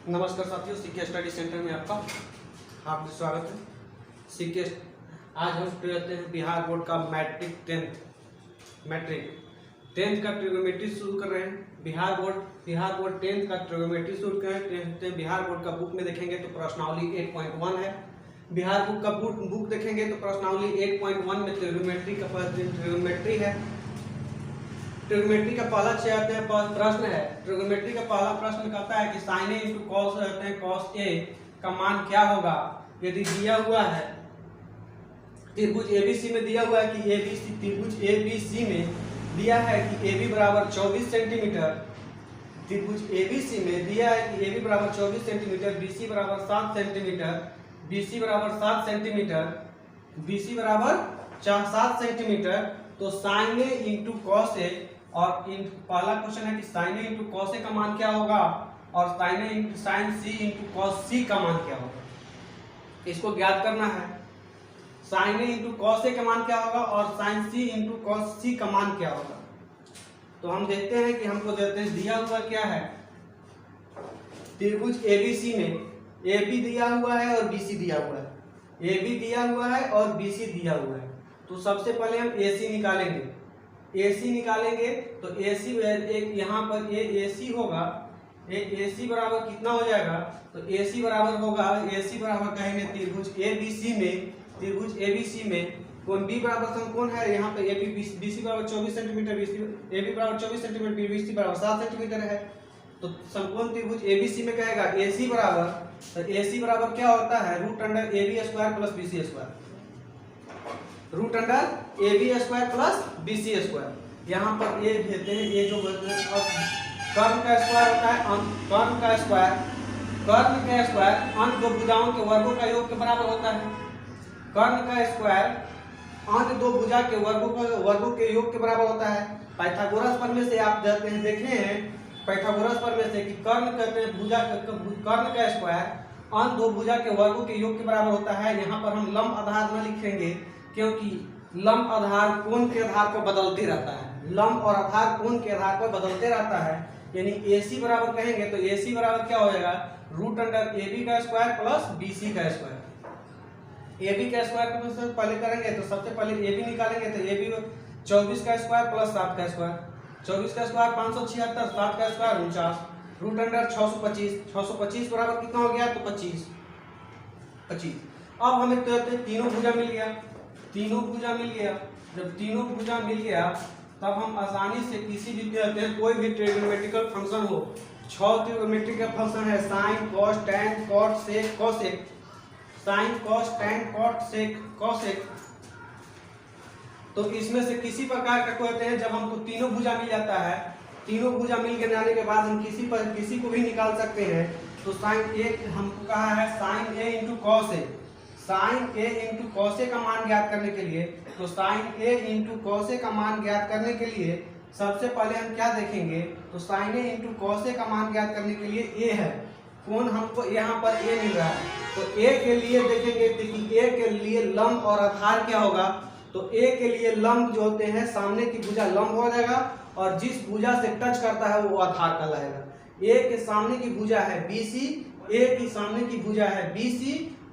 नमस्कार साथियों, C K study centre में आपका हार्दिक स्वागत है। सीके आज हम करते हैं बिहार बोर्ड का मैट्रिक टेंथ का ट्रिग्नोमेट्री शुरू कर रहे हैं। बिहार बोर्ड टेंथ का ट्रिग्नोमेट्री शुरू कर रहे हैं। बिहार बोर्ड का बुक में देखेंगे तो प्रश्नावली 8.1 है। बिहार बुक का बुक देखेंगे तो प्रश्नावली 8.1 में ट्रिग्नोमेट्री है। ट्रिग्नोमेट्री का पहला प्रश्न है। ट्रिग्नोमेट्री का पहला प्रश्न कहता है कि sign A into cos cos A का मान क्या होगा यदि दिया हुआ है त्रिभुज एबीसी में दिया हुआ है कि त्रिभुज एबीसी में दिया है कि ए बी बराबर 24 सेंटीमीटर। त्रिभुज एबीसी में दिया है कि ए बी बराबर 24 सेंटीमीटर, बी सी बराबर 7 सेंटीमीटर, बी सी बराबर 7 सेंटीमीटर, बी सी बराबर 7 सेंटीमीटर। तो sign A into cos A और पहला क्वेश्चन है कि sign A into cos A का मान क्या होगा और साइन सी इंटू कॉस सी का मान क्या होगा, इसको ज्ञात करना है। Sign A into cos A का मान क्या होगा और साइन सी इंटू कॉस सी का मान क्या होगा। तो हम देखते हैं कि हमको देते हैं दिया हुआ क्या है। त्रिभुज एबीसी में ए बी दिया हुआ है और बी सी दिया हुआ है। ए बी दिया हुआ है और बी सी दिया हुआ है। तो सबसे पहले हम ए सी निकालेंगे। AC निकालेंगे तो AC एक यहाँ पर AC होगा। AC बराबर कितना हो जाएगा तो AC बराबर होगा, AC बराबर कहेंगे त्रिभुज ABC में कोण B बराबर कोण है यहाँ पे BC बराबर 24 सेंटीमीटर, AB बराबर 24 सेंटीमीटर, BC बराबर 7 सेंटीमीटर है। तो समकोण त्रिभुज ABC में कहेगा AC बराबर, तो AC बराबर क्या होता है √AB² plus BC square, √AB² plus BC²। यहाँ पर ये देते हैं, ये जो कर्ण का स्क्वायर होता है, कर्ण का स्क्वायर अंत दो भुजाओं के वर्गों का योग के बराबर होता है। कर्ण का स्क्वायर अंत दो भुजा के वर्गों के योग के बराबर होता है। पाइथागोरस प्रमेय से आप देखे हैं, पाइथागोरस प्रमेय से कि कर्ण कहते हैं कर्ण का स्क्वायर अंत दो भुजा के वर्गों के योग के बराबर होता है। यहाँ पर हम लंब आधार न लिखेंगे क्योंकि लंब आधार कोण के आधार पर बदलते रहता है। लंब और आधार कोण के आधार पर बदलते रहता है। यानी AC बराबर कहेंगे तो AC बराबर क्या हो जाएगा √AB² प्लस BC का स्क्वायर। AB का स्क्वायर पहले करेंगे तो सबसे पहले AB निकालेंगे तो AB 24 का स्क्वायर प्लस 7 का स्क्वायर, 24 का स्क्वायर 576, 7 का स्क्वायर 49, √625 बराबर कितना हो गया तो 25। अब हमें तीनों भुजा मिल गया। जब तीनों भुजा मिल गया तब हम आसानी से किसी भी कोई भी ट्रिग्नोमेट्रिकल फंक्शन हो, 6 ट्रिग्नोमेट्रिकल फंक्शन है sine cos tan cot sec cosec, sine cos tan cot sec cosec. तो इसमें से किसी प्रकार का कहते हैं जब हमको तीनों भुजा मिल जाता है, तीनों भुजा मिल के जाने के बाद हम किसी को भी निकाल सकते हैं। तो साइन ए हमको कहा है sign A into cos A, sign A into cos A का मान ज्ञात करने के लिए, तो sign A into cos A का मान ज्ञात करने के लिए सबसे पहले हम क्या देखेंगे तो sign A into cos A का मान ज्ञात करने के लिए ए है, कौन हमको यहाँ पर ए मिल रहा है। तो ए के लिए देखेंगे कि ए के लिए लंब और आधार क्या होगा। तो ए के लिए लंब जो होते हैं सामने की भुजा लंब हो जाएगा और जिस भुजा से टच करता है वो आधार कहलाएगा। ए के सामने की भुजा है BC, ए की सामने की भुजा है BC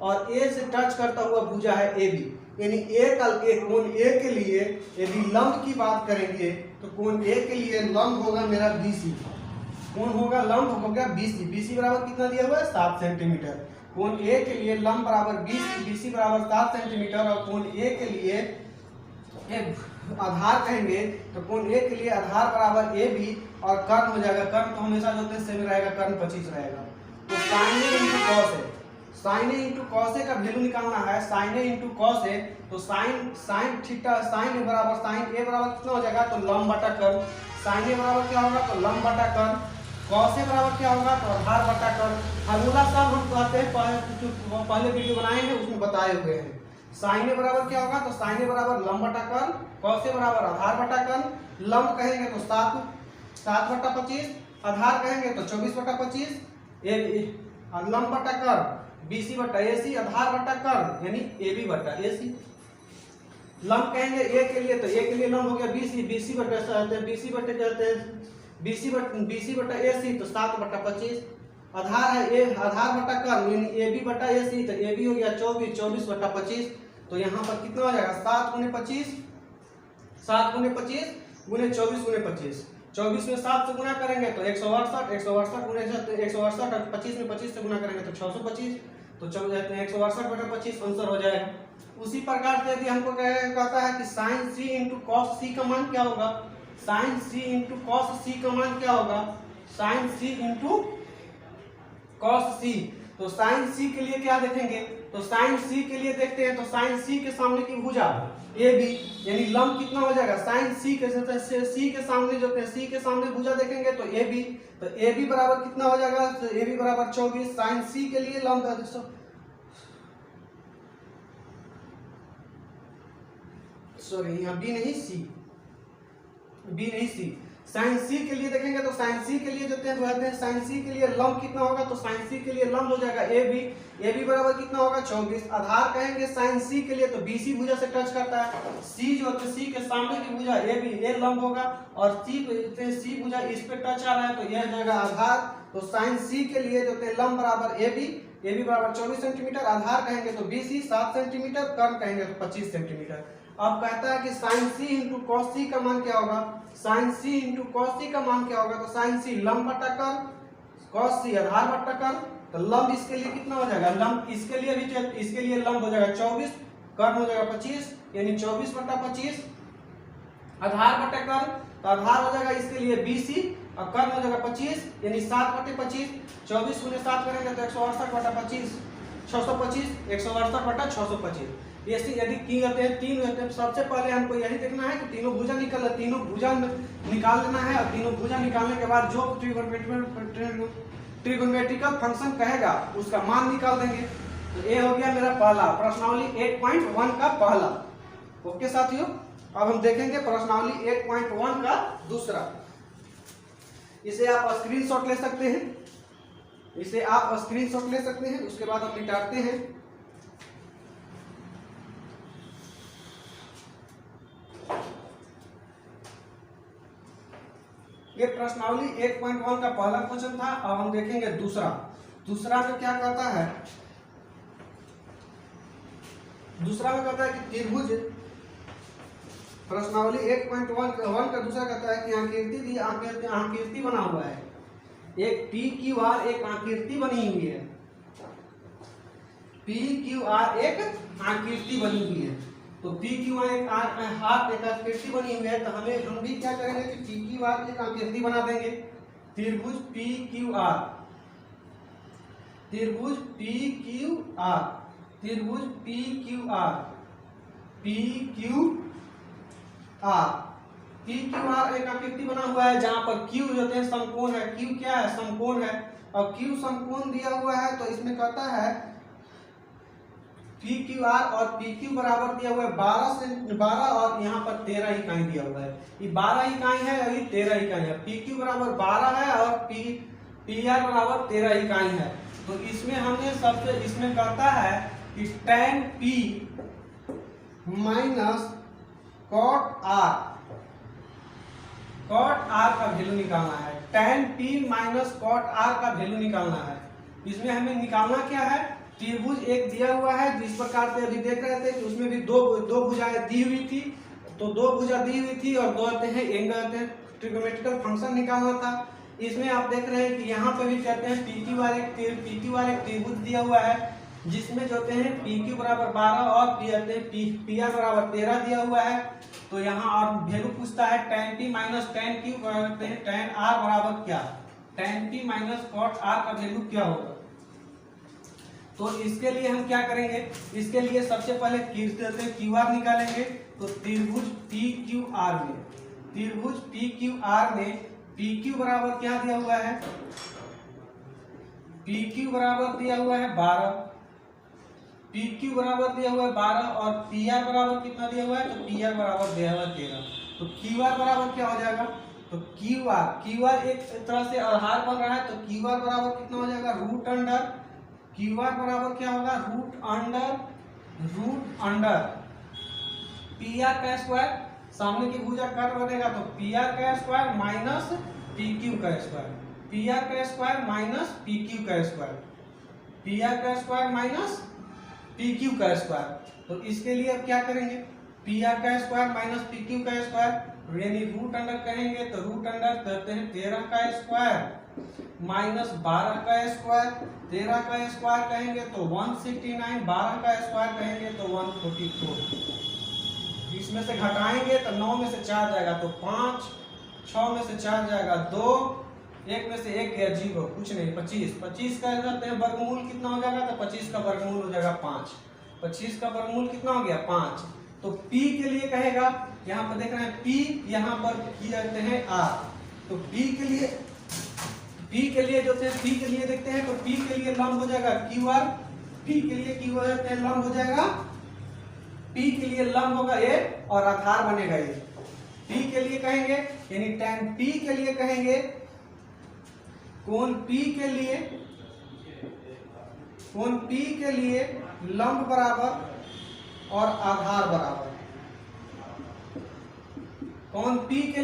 और ए से टच करता हुआ भुजा है AB। यानी कोण ए के लिए यदि लंब की बात करेंगे तो कोण ए के लिए लंब होगा मेरा BC, कोण होगा लंब होगा BC बराबर कितना दिया हुआ है 7 सेंटीमीटर। कोण ए के लिए लंब बराबर BC बराबर 7 सेंटीमीटर और कोण ए के लिए आधार कहेंगे तो कोण ए के लिए आधार बराबर AB और कर्ण हो जाएगा। कर्ण तो हमेशा जो होते सेम रहेगा, कर्ण 25 रहेगा। तो sign A into cos A, sign A into cos A का वैल्यू निकालना है। Sign A into cos A तो साइन थीटा साइन ए बराबर कितना हो जाएगा तो लंब बटा कर्ण। साइन ए बराबर क्या होगा तो लंब बटा कर्ण, कॉस ए बराबर क्या होगा तो आधार बटा कर्ण। फार्मूला सब हम कहते हैं पहले वीडियो बनाए हैं उसमें बताए हुए हैं। साइन ए बराबर क्या होगा तो साइन ए बराबर लंब बटा कर्ण, कॉस ए बराबर आधार बटा कर्ण। लंब कहेंगे तो 7 बटा 25, आधार कहेंगे तो 24 बटा 25, लंब बटा कर्ण BC बटा AC, आधार बटा कर्ण यानी AB बटा AC। लंब कहेंगे ए के लिए तो ए के लिए लंब हो गया BC बटा कहते हैं BC बटा AC तो 7 बटा 25, आधार है ए, आधार बटा कर्म यानी ए बी बटा ए सी, तो ए बी हो गया 24, 24 बटा 25, तो यहाँ पर कितना हो जाएगा 7 गुने 25, 7 गुने 25 गुने 24 गुने 25, 24 में 7 से गुना करेंगे तो 168, 168 गुने 168 और 25 में 25 से गुना करेंगे तो 625, तो चल जाते हैं 168 बटा 25 आंसर हो जाएगा। उसी प्रकार से यदि हमको कहता है कि साइन सी इंटू कॉस सी का मान क्या होगा, साइन सी इंटू कॉस सी का मान क्या होगा, साइन सी इंटू कॉस सी, तो साइन सी के लिए क्या देखेंगे, तो साइन सी के लिए देखते हैं, तो साइन सी के सामने की भुजा ए बी यानी लंब कितना हो जाएगा, साइन सी के सी के सामने जो सी के सामने भुजा देखेंगे तो ए बी, तो ए बी बराबर कितना हो जाएगा, तो ए बी बराबर 24, साइन सी के लिए लंब सॉरी यहाँ बी नहीं सी, बी नहीं सी, साइन सी के लिए देखेंगे तो साइन सी के लिए जो कहते हैं साइन सी के लिए लंब कितना होगा, तो साइन सी के लिए लंब हो जाएगा ए बी बराबर कितना होगा 24, आधार कहेंगे साइन सी के लिए तो बी सी भुजा से टच करता है, सी जो होता है सी के सामने की भुजा ए बी ए लंब होगा और सी भुजा इस पे टच आ रहा है तो यह हो जाएगा आधार, तो साइन सी के लिए जो लंब बराबर ए बी बराबर 24 सेंटीमीटर, आधार कहेंगे तो बी सी 7 सेंटीमीटर, कर्म कहेंगे तो 25 सेंटीमीटर। अब कहता है कि साइन सी इंटू कॉस सी का मान क्या होगा, साइन सी इंटू कॉस सी का मान क्या होगा, तो साइन सी लंब बटा कर्म, कॉस सी आधार बटा कर्म, तो लंब इसके लिए कितना हो जाएगा, लंब इसके लिए भी इसके लिए लंब हो जाएगा 24, कर्म हो जाएगा 25 यानी 24 बटा 25, आधार बटा कर्म, तो आधार हो जाएगा इसके लिए BC और कर्म हो जाएगा 25 यानी 7 बटे 25, 24 गुने 7 करेंगे तो 168 बटा 25, 625, 168 बटा 625। ऐसे यदि की होते हैं तीन होते हैं, सबसे पहले हमको यही देखना है कि तीनों भुजा तीनों भुजा निकाल लेना है, और तीनों भुजा निकालने के बाद जो ट्रिगोनोमेट्रिकल फंक्शन कहेगा उसका मान निकाल देंगे। तो ये हो गया मेरा पहला प्रश्नावली 8.1 का पहला। ओके साथियों, अब हम देखेंगे प्रश्नावली 8.1 का दूसरा। इसे आप स्क्रीनशॉट ले सकते हैं, इसे आप स्क्रीनशॉट ले सकते हैं, उसके बाद हम मिटाते हैं। ये प्रश्नावली 8.1 का पहला क्वेश्चन था। अब हम देखेंगे दूसरा। दूसरा में क्या कहता है, दूसरा में कहता है कि त्रिभुज, प्रश्नावली 8.1 का दूसरा कहता है कि आकृति बना हुआ है, एक PQR एक आकृति बनी हुई है, PQR एक आकृति बनी हुई है। तो PQR एक आकृति बनी हुई है, तो हम भी क्या करेंगे कि PQR एक आकृति बना देंगे। त्रिभुज PQR, त्रिभुज PQR, त्रिभुज PQR, PQR एक आकृति बना हुआ है जहां पर Q जो है समकोण है। Q क्या है, समकोण है, और Q समकोण दिया हुआ है, तो इसमें कहता है PQR और PQ बराबर दिया हुआ है 12 और यहाँ पर 13 इकाई दिया हुआ है। ये 12 इकाई है और ये 13 इकाई है। PQ बराबर 12 है और PR बराबर 13 इकाई है। तो इसमें हमने सबसे इसमें कहता है कि tan P minus cot R, cot R का वैल्यू निकालना है। tan P minus cot R का वैल्यू निकालना है। इसमें हमें निकालना क्या है, त्रिभुज एक दिया हुआ है, जिस प्रकार से अभी देख रहे थे कि उसमें भी दो भुजाएं दी हुई थी, तो दो भुजा दी हुई थी और दो आते हैं एंगल ट्रिगोनोमेट्रिकल फंक्शन निकालना था। इसमें आप देख रहे हैं कि यहाँ पे भी कहते हैं PQ वाले त्रिभुज दिया हुआ है, जिसमें जो होते हैं PQ बराबर 12 और PR बराबर 13 दिया हुआ है। तो यहाँ और वैल्यू पूछता है tan P minus tan Q tan R बराबर क्या, tan P minus cot R का वैल्यू क्या होगा। तो इसके लिए हम क्या करेंगे, इसके लिए सबसे पहले QR निकालेंगे। तो त्रिभुज PQR में, त्रिभुज PQR में PQ बराबर क्या दिया हुआ है, PQ बराबर दिया हुआ है 12, PQ बराबर दिया हुआ है 12 और PR बराबर कितना दिया हुआ है, तो PR बराबर दिया हुआ है 13। तो QR बराबर क्या हो जाएगा, तो QR एक तरह से आधार बन रहा है, तो QR बराबर कितना हो जाएगा, रूट अंडर QR बराबर क्या होगा, रूट अंडर PR का स्क्वायर, सामने की भुजा कर्व बनेगा तो PR का स्क्वायर माइनस PQ का स्क्वायर, पी आर का स्क्वायर माइनस पी क्यू का स्क्वायर, पी आर का स्क्वायर माइनस पी क्यू का स्क्वायर। तो इसके लिए अब क्या करेंगे, पी आर का स्क्वायर माइनस पी क्यू का स्क्वायर, यानी रूट अंडर कहेंगे तो रूट अंडर करते हैं 13 का स्क्वायर माइनस 12 का स्क्वायर, 13 का स्क्वायर कहेंगे तो 169, 12 का स्क्वायर कहेंगे तो 144। इसमें से घटाएंगे तो 9 में से 4 जाएगा तो 5, 6 में से 4 जाएगा 2, 1 में से 1 गया 0, कुछ नहीं, 25। 25 का करते हैं वर्गमूल कितना हो जाएगा, तो 25 का वर्गमूल हो जाएगा 5। 25 का वर्गमूल कितना हो गया 5। तो P के लिए कहेगा, यहाँ पर देख रहे हैं P, यहाँ पर कहते हैं R। तो P के लिए जो थे P के लिए देखते हैं, तो P के लिए लंब हो जाएगा QR, P के लिए Q लंब हो जाएगा, P के लिए लंब होगा A और आधार बनेगा ये। P के लिए कहेंगे यानी tan P के लिए कहेंगे कोण P के लिए लंब बराबर और आधार बराबर। कोण P के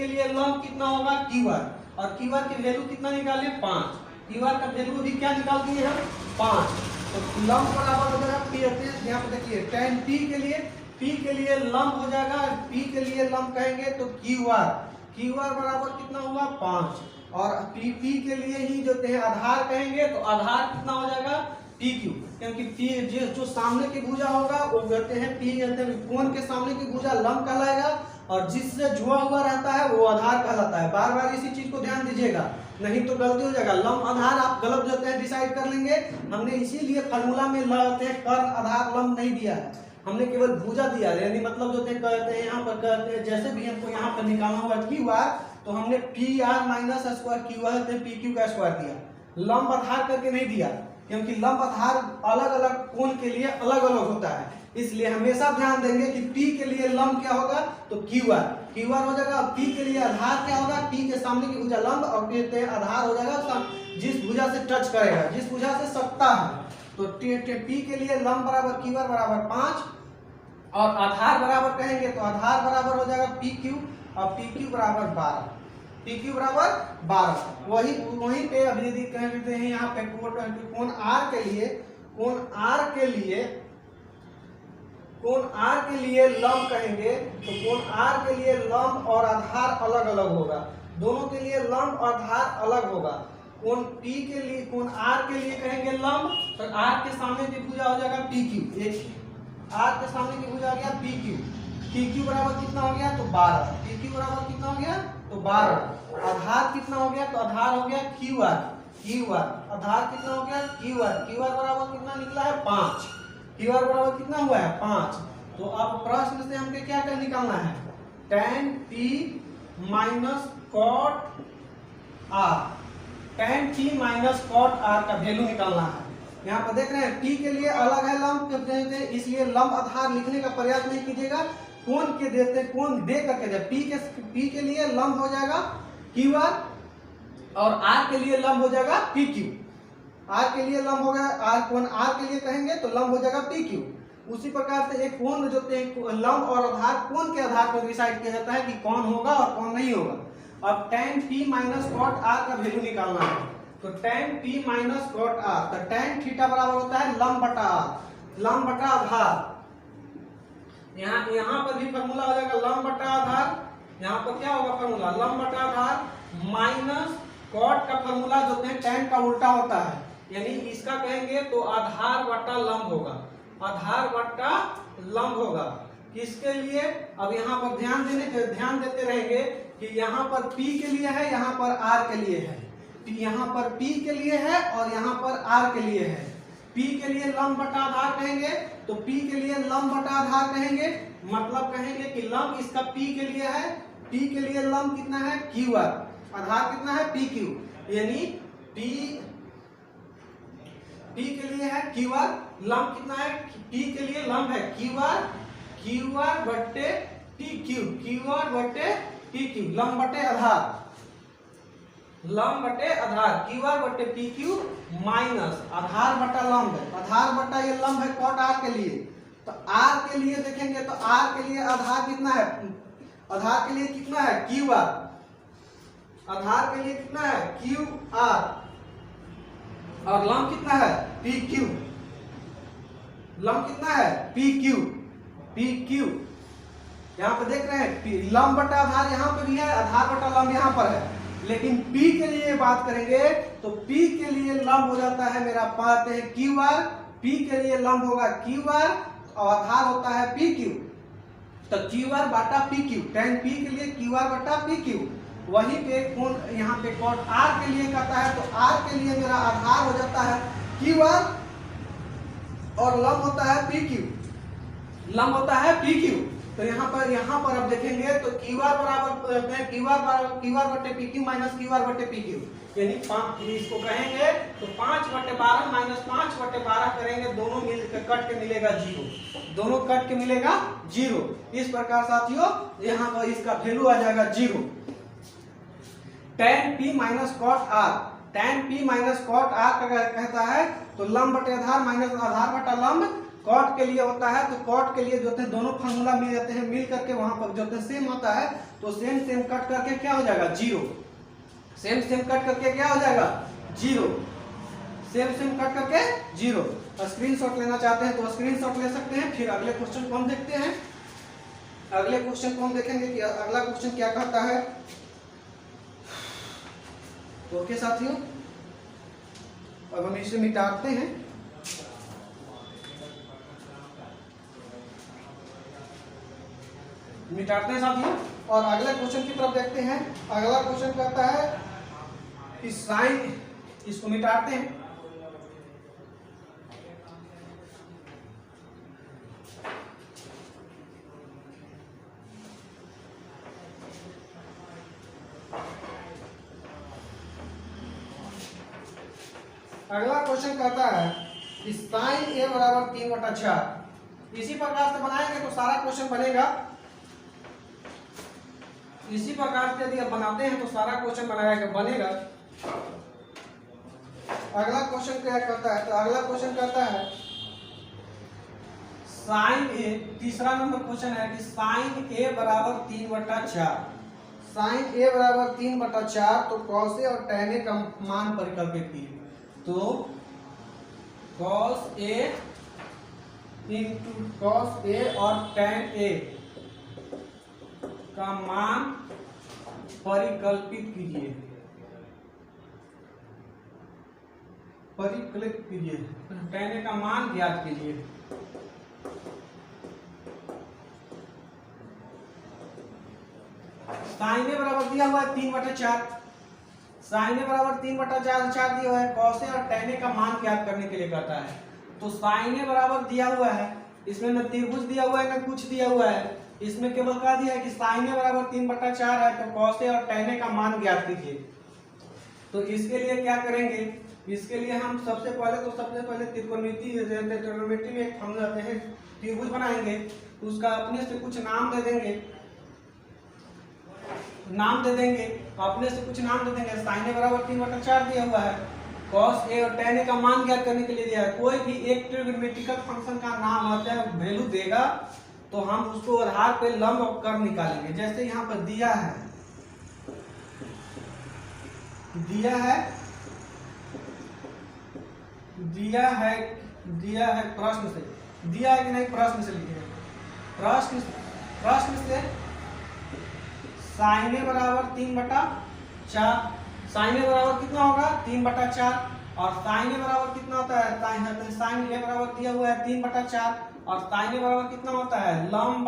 लिए लंब कितना होगा QR, और QR की वैल्यू कितना निकाले 5। QR का वैल्यू भी क्या निकाल दिए हम 5। तो लंब बराबर हो जाएगा P, यहाँ पे देखिए tan P के लिए लंब हो जाएगा, P के लिए लंब कहेंगे तो QR बराबर कितना होगा 5, और P के लिए ही जो है आधार कहेंगे तो आधार कितना हो जाएगा PQ, क्योंकि P जो सामने की भुजा होगा वो कहते हैं P कहते हैं कोण के सामने की भुजा लंब कहलाएगा, और जिससे जुड़ा हुआ रहता है वो आधार कहलाता है। बार बार इसी चीज को ध्यान दीजिएगा, नहीं तो गलती हो जाएगा। लंब आधार आप गलत जो है डिसाइड कर लेंगे। हमने इसीलिए फार्मूला में कर्ण आधार लंब नहीं दिया है, हमने केवल भुजा दिया है, यानी मतलब जो कहते हैं यहाँ पर कहते हैं जैसे भी हमको यहाँ पर निकालना हुआ QR, तो हमने PR minus square QR PQ का स्क्वायर दिया, लंब आधार करके नहीं दिया, क्योंकि लंब आधार अलग अलग कोण के लिए अलग अलग होता है। इसलिए हमेशा ध्यान देंगे कि P के लिए लंब क्या होगा तो QR हो जाएगा। P के लिए आधार क्या होगा, P के सामने की भुजा लंब, और आधार हो जाएगा जिस भुजा से टच करेगा, जिस भुजा से सटता है। तो P के लिए लंब बराबर QR बराबर 5, और आधार बराबर कहेंगे तो आधार बराबर हो जाएगा PQ, और PQ बराबर 12। PQ बराबर 12। वहीं पे अभी यदि कहते हैं यहाँ पे कोण R के लिए लंब कहेंगे तो कोण R के लिए लंब और आधार अलग अलग होगा, दोनों के लिए लंब और आधार अलग होगा। कोण R के लिए कहेंगे लंब, तो R के सामने की भुजा हो जाएगा PQ, R के सामने की भुजा हो गया PQ बराबर कितना हो गया तो 12। PQ बराबर कितना हो गया तो 12। आधार कितना हो गया तो आधार हो गया QR, आधार कितना हो गया QR बराबर कितना निकला है 5। QR बराबर कितना हुआ है 5। तो अब प्रश्न से हमको क्या कर निकालना है, tan P minus cot R, tan P minus cot R का वैल्यू निकालना है। यहाँ पर देख रहे हैं P के लिए अलग है लंब, इसलिए लंब आधार लिखने का प्रयास नहीं कीजिएगा, कोण दे करके दे। P के लिए लंब हो जाएगा QR, और R के लिए लंब हो जाएगा PQ। R के लिए लंब हो गया, कोण R के लिए कहेंगे तो लंब हो जाएगा PQ। उसी प्रकार से एक कोण जो लंब और आधार कोण के आधार पर डिसाइड किया जाता है कि कौन होगा और कौन नहीं होगा। अब tan P minus cot R का वैल्यू निकालना है, तो tan P minus cot R, तो tan थीटा बराबर होता है लंब बटा R, लंब बटा आधार। यहाँ पर भी फॉर्मूला हो जाएगा लंब बटा आधार। यहाँ पर क्या होगा फॉर्मूला लंब बटा आधार माइनस cot का फॉर्मूला जो है tan का उल्टा होता है, यानी इसका कहेंगे तो आधार बटा लंब होगा, आधार बटा लंब होगा। किसके लिए, अब यहाँ पर ध्यान देते रहेंगे कि यहाँ पर P के लिए है, यहाँ पर R के लिए है, यहाँ पर P के लिए है और यहाँ पर R के लिए है। P के लिए लंब बटा आधार कहेंगे तो P के लिए लंब बटा आधार कहेंगे, मतलब कहेंगे कि लंब इसका P के लिए है, P के लिए लंब कितना है QR, आधार कितना है PQ, यानी P के लिए है QR, लंब कितना है P के लिए लंब है QR बट्टे PQ, लंब बटे आधार QR बट्टे PQ माइनस आधार बटा लंब है, आधार बटा ये लंब है cot R के लिए। तो R के लिए देखेंगे तो R के लिए आधार कितना है, आधार के लिए कितना है QR आधार के लिए कितना है क्यू आर, और लंब कितना है पी क्यू, लंब कितना है पी क्यू, पी क्यू। यहाँ पे देख रहे हैं लंब बटा आधार यहाँ पे भी है, आधार बटा लंब यहाँ पर है, लेकिन P के लिए बात करेंगे तो P के लिए लंब हो जाता है मेरा पाते हैं क्यू आर, P के लिए लंब होगा क्यू आर और आधार होता है पी क्यू, तो क्यू आर बटा पी क्यू, tan P के लिए क्यू आर बटा पी क्यू। वहीं पे कौन यहाँ पे कॉट R के लिए कहता है, तो R के लिए मेरा आधार हो जाता है क्यू आर और लंब होता है पी क्यू, लंब होता है पी क्यू। तो यहाँ पर अब देखेंगे तो क्यू आर बराबर क्यू आर बटे P Q minus Q R बटे पी क्यू, यानी इसको कहेंगे तो 5/12 माइनस 5/12 करेंगे, दोनों मिल कट के मिलेगा 0, दोनों कट के मिलेगा 0। इस प्रकार साथियों यहाँ पर इसका वैल्यू आ जाएगा 0। tan P minus cot R, tan P minus cot R कहता है तो लंब बटे आधार माइनस आधार बटा लंब, कॉट के लिए होता है तो कॉट के लिए जो थे दोनों फार्मूला मिल जाते हैं, मिल करके वहां पर जो थे सेम होता है तो सेम सेम कट करके क्या हो जाएगा 0, सेम सेम कट करके क्या हो जाएगा 0, सेम सेम कट करके 0। स्क्रीनशॉट लेना चाहते हैं तो स्क्रीनशॉट ले सकते हैं। फिर अगले क्वेश्चन को हम देखते हैं, अगले क्वेश्चन को हम देखेंगे कि अगला क्वेश्चन क्या कहता है। ओके साथियों, अब हम इसे मिटाते हैं, मिटाते हैं साथियों और अगले क्वेश्चन की तरफ देखते हैं। अगला क्वेश्चन कहता है कि साइन, इसको मिटाते हैं, अगला क्वेश्चन कहता है कि साइन ए बराबर 3/4। इसी प्रकार से बनाएंगे तो सारा क्वेश्चन बनेगा, इसी प्रकार से यदि बनाते हैं तो सारा क्वेश्चन बनेगा। अगला क्वेश्चन क्या करता है, तो अगला क्वेश्चन कहता है साइन ए, तीसरा नंबर क्वेश्चन है कि साइन ए बराबर 3/4, साइन ए बराबर 3/4 तो कॉस ए और tan ए का मान परिकल्पित कीजिए। तो cos A into cos A और tan ए का मान परिकल्पित कीजिए, परिकलित कीजिए, tan ए का मान ज्ञात कीजिए। साइन ए बराबर दिया हुआ है 3/4, साइन ए बराबर 3/4 दिया हुआ है, कॉस ए और tan ए का मान ज्ञात करने के लिए कहता है। तो साइन ए बराबर दिया हुआ है, इसमें न त्रिभुज दिया हुआ है न कुछ दिया हुआ है, इसमें केवल कह दिया है कि साइन ए बराबर 3/4 है तो कॉस ए और tan ए का मान ज्ञात कीजिए। तो इसके लिए क्या करेंगे, इसके लिए हम सबसे पहले त्रिकोणमिति में हम जाते हैं, त्रिभुज बनाएंगे, उसका अपने से कुछ नाम दे देंगे, अपने से कुछ नाम दे देंगे। साइन ए बराबर 3/4 दिया हुआ है, कॉस ए और tan ए का मान ज्ञात करने के लिए दिया है। कोई भी एक ट्रिग्नोमेट्रिकल फंक्शन का नाम आता है वैल्यू देगा तो हम उसको आधार पे लंब और कर्व निकालेंगे। जैसे यहाँ पर दिया है प्रश्न से, दिया है कि नहीं प्रश्न से लिखे, प्रश्न से साइन ए बराबर 3/4, साइन ए बराबर कितना होगा 3/4 और साइन ए बराबर कितना होता है, साइन ए बराबर दिया हुआ है 3/4 और साइन ए बराबर कितना होता है लंब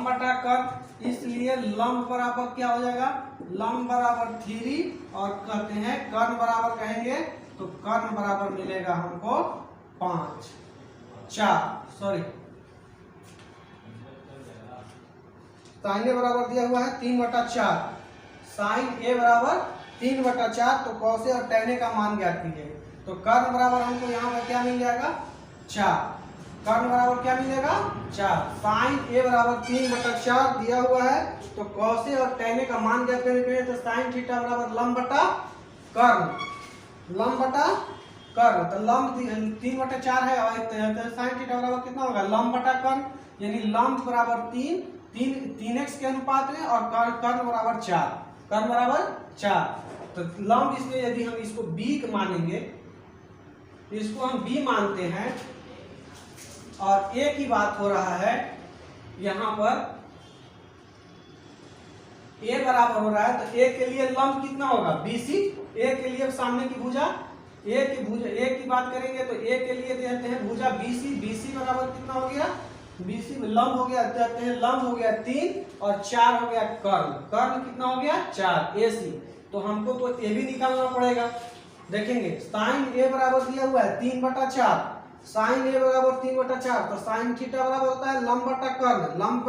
बटा कर्व, इसलिए लंब बराबर क्या हो जाएगा, लंब बराबर 3 और कहते हैं कर्ण बराबर कहेंगे तो कर्ण बराबर मिलेगा हमको 4 साइन ए बराबर दिया हुआ है 3/4, साइन ए बराबर 3/4 तो कॉस ए और tan ए का मान ज्ञात कीजिए। तो कर्ण बराबर हमको यहाँ पर क्या मिल जाएगा 4, कर्ण बराबर क्या मिलेगा 4, साइन ए बराबर 3/4 दिया हुआ है तो कॉस ए और tan ए का मान ज्ञात करने के लिए तो साइन थीटा बराबर लंब बटा कर्ण, तो लंब 3/4 है और साइन थीटा बराबर कितना होगा लंब बटा कर्ण, यानी लंब बराबर 3, तीन एक्स के अनुपात में और कर्ण बराबर 4, कर्ण बराबर 4। तो लंब इसमें यदि हम इसको b मानेंगे, इसको हम b मानते हैं और a की बात हो रहा है यहाँ पर, a बराबर हो रहा है तो a के लिए लंब कितना होगा BC। a के लिए सामने की भुजा a की बात करेंगे तो a के लिए देते हैं भुजा BC बराबर कितना हो गया, BC लंब हो गया, देते हैं लंब हो गया 3 और 4 हो गया कर्ण कितना हो गया 4 AC। तो हमको तो a भी निकालना पड़ेगा। देखेंगे साइन a बराबर दिया हुआ है 3/4, साइन a बराबर 3/4, तो साइन थीटा बराबर होता है लंब बटा कर्ण, लंब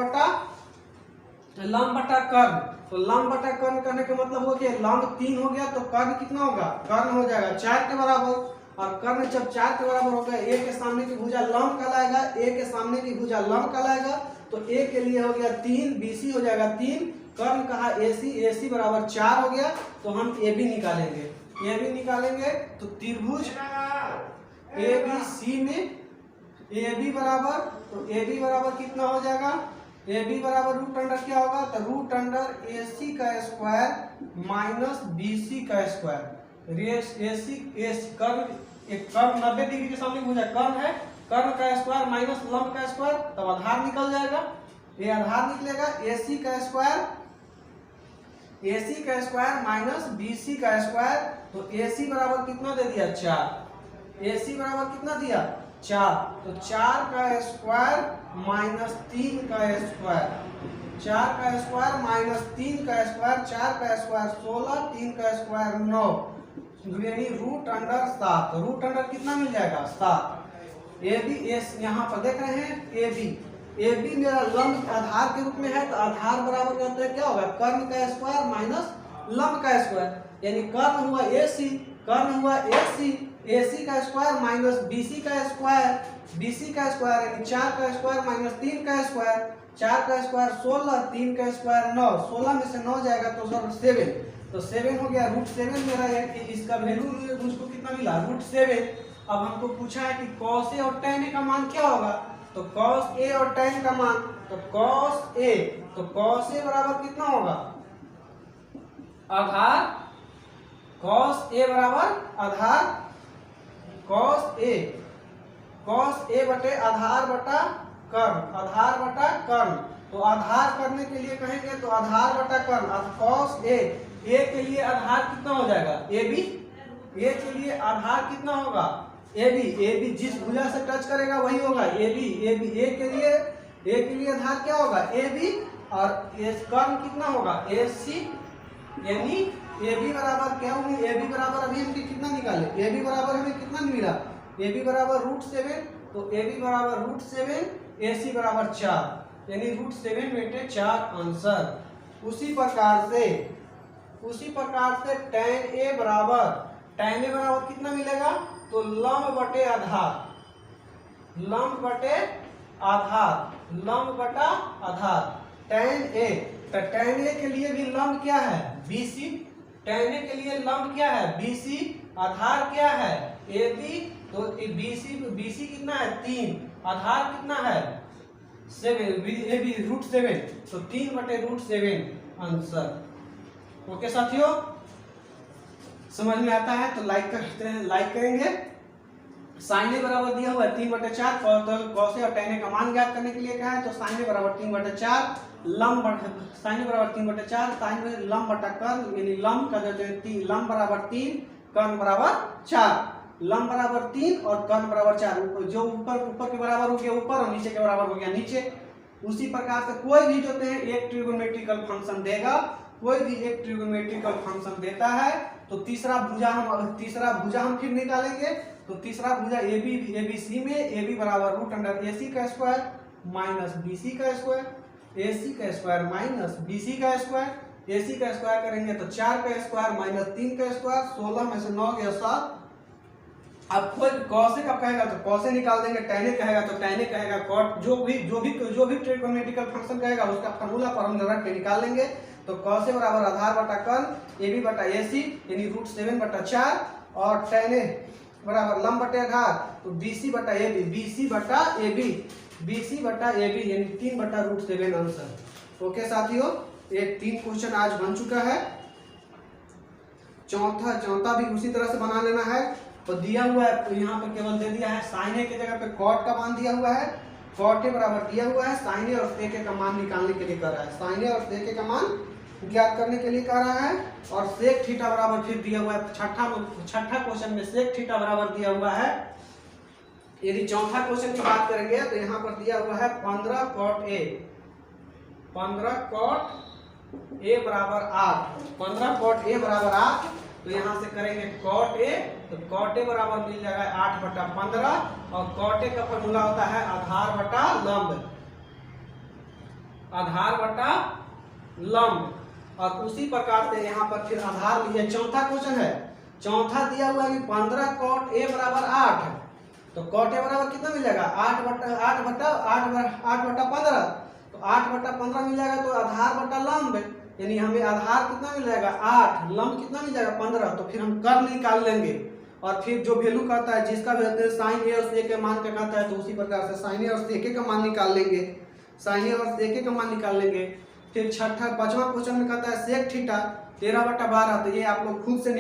बटा कर्ण। तो लंब बटा कर्ण करने का मतलब हो गया लंब 3 हो गया तो कर्ण कितना होगा, कर्ण हो जाएगा 4 के बराबर। और कर्ण जब 4 के बराबर हो गया, a के सामने की भुजा लंब कहलाएगा, a के सामने की भुजा लंब कहलाएगा। तो a के लिए हो गया 3, BC हो जाएगा 3, कर्ण कहा AC बराबर 4 हो गया। तो हम AB निकालेंगे तो त्रिभुज ABC में AB बराबर, तो AB बराबर कितना हो जाएगा, AB बराबर रूट अंडर क्या होगा, तो रूट अंडर AC का स्क्वायर माइनस BC का स्क्वायर। कर्ण 90 डिग्री के सामने भुजा कर्ण है, कर्ण का स्क्वायर माइनस लंब का स्क्वायर, तब आधार निकल जाएगा। ये आधार निकलेगा AC का स्क्वायर माइनस BC का स्क्वायर। तो AC बराबर कितना दे दिया 4, AC बराबर कितना दिया 4, तो 4 का स्क्वायर माइनस 3 का स्क्वायर, 4 का स्क्वायर माइनस 3 का स्क्वायर, 4 का स्क्वायर 16, 3 का स्क्वायर 9, यानी रूट अंडर 7। रूट अंडर कितना मिल जाएगा 7। AB यहाँ पर देख रहे हैं AB मेरा लंब आधार के रूप में है, तो आधार बराबर होता है क्या होगा, कर्ण का स्क्वायर माइनस लंब का स्क्वायर, यानी कर्ण हुआ AC, AC का स्क्वायर माइनस BC का स्क्वायर यानी 4 का स्क्वायर माइनस 3 का स्क्वायर, 4 का स्क्वायर 16, 3 का स्क्वायर 9, 16 में से 9 जाएगा तो सर 7, तो 7 हो गया रूट 7 मेरा है कि इसका वैल्यू मुझको कितना मिला रूट 7। अब हमको पूछा है कि cos A और tan A का मान क्या होगा, तो cos A और tan का मान, तो cos A बराबर कितना होगा, आधार cos A बराबर आधार cos A बटे आधार बटा कर्ण। तो आधार करने के लिए कहेंगे तो आधार बटा कर्ण, cos A के लिए आधार कितना हो जाएगा AB, A के लिए आधार कितना होगा AB जिस भुजा से टच करेगा वही होगा AB A के लिए आधार क्या होगा AB, और कर्ण कितना होगा AC, यानी AB बराबर क्या होगी, AB बराबर अभी हम कितना निकाले, AB बराबर हमें कितना मिला, AB बराबर रूट 7, तो AB बराबर रूट 7, AC बराबर 4, यानी रूट 7 बटे 4 आंसर। उसी प्रकार से tan A बराबर कितना मिलेगा, तो लंब बटे आधार tan A, तो tan A के लिए भी लंब क्या है BC, tan A के लिए लंब क्या है BC, आधार क्या है AB, तो BC कितना है 3, आधार कितना है 7, AB रूट 7, तो 3/√7 आंसर। ओके साथियों, समझ में आता है तो लाइक करेंगे। साइन A बराबर दिया हुआ है 3/4, cos A और tan A का मान ज्ञात करने के लिए कहा है तो साइन A बराबर 3/4, साइन A बराबर 3/4, साइन A लंब बटा कर्ण, यानी लंब का देते हैं लंब बराबर 3, कर्ण बराबर 4, लंब बराबर 3 और कर्ण बराबर 4, जो ऊपर के बराबर हो गया ऊपर और नीचे के बराबर हो गया नीचे। उसी प्रकार से कोई भी जो है एक ट्रिगोनोमेट्रिकल फंक्शन देगा, कोई भी एक ट्रिगोनोमेट्रिकल फंक्शन देता है तो तीसरा भुजा हम फिर निकालेंगे। तो तीसरा भुजा ABC में AB बराबर रूट अंडर AC का स्क्वायर माइनस BC का स्क्वायर, AC का स्क्वायर माइनस BC का स्क्वायर, AC का स्क्वायर करेंगे तो 4 का स्क्वायर माइनस 3 का स्क्वायर, 16 में से 9 गया 7। अब कोई cos A का कहेगा तो cos A निकाल देंगे, tan A कहेगा तो tan A कहेगा, cot जो भी ट्रिगोनोमेट्रिकल फंक्शन कहेगा उसका फार्मूला पर हम रख के निकाल लेंगे। तो cos A बराबर आधार बटा कर्ण AB बटा AC यानी रूट 7/4 और tan A बराबर लंब बटे आधार तो BC बटा AB यानी 3/√7 आंसर। ओके साथियों, ये 3 क्वेश्चन आज बन चुका है। चौथा भी उसी तरह से बना लेना है। तो दिया हुआ है, तो यहाँ पर केवल दे दिया है साइन ए की जगह पे कॉट का मान दिया हुआ है, कॉट ए बराबर दिया हुआ है, साइन ए और सेक ए का मान निकालने के लिए कह रहा है, साइन ए और सेक ए का मान ज्ञात करने के लिए कह रहा है। और सेक थीटा बराबर फिर दिया हुआ है, छठा क्वेश्चन में सेक थीटा बराबर दिया हुआ है। यदि चौथा क्वेश्चन की बात करेंगे तो यहाँ पर दिया हुआ है 15 कॉट ए, 15 कॉट ए बराबर 8, 15 कॉट ए बराबर 8। तो यहाँ से करेंगे कॉट ए, तो कॉट ए बराबर मिल जाएगा 8/15, और कॉट ए का फॉर्मूला होता है आधार बटा लंब, आधार बटा लंब। और उसी प्रकार से यहाँ पर फिर आधार लीजिए। चौथा क्वेश्चन है, चौथा दिया हुआ है कि 15 कॉट ए बराबर 8, तो कॉट ए बराबर कितना मिल जाएगा 8/15, तो 8/15 मिल जाएगा। तो आधार बटा लंब, यानी हमें आधार कितना मिल जाएगा 8, लंब कितना मिल जाएगा 15। तो फिर हम कर्ल निकाल लेंगे, और फिर जो वैल्यू कहता है जिसका वैल्यू साइन ए और सेक के मान का कहता है, तो उसी प्रकार से साइन ए और सेक का मान निकाल लेंगे, साइन ए और सेक का मान निकाल लेंगे। फिर 5वां क्वेश्चन में कहता है सेक थीटा 13/12, तो ये आप लोग खुद से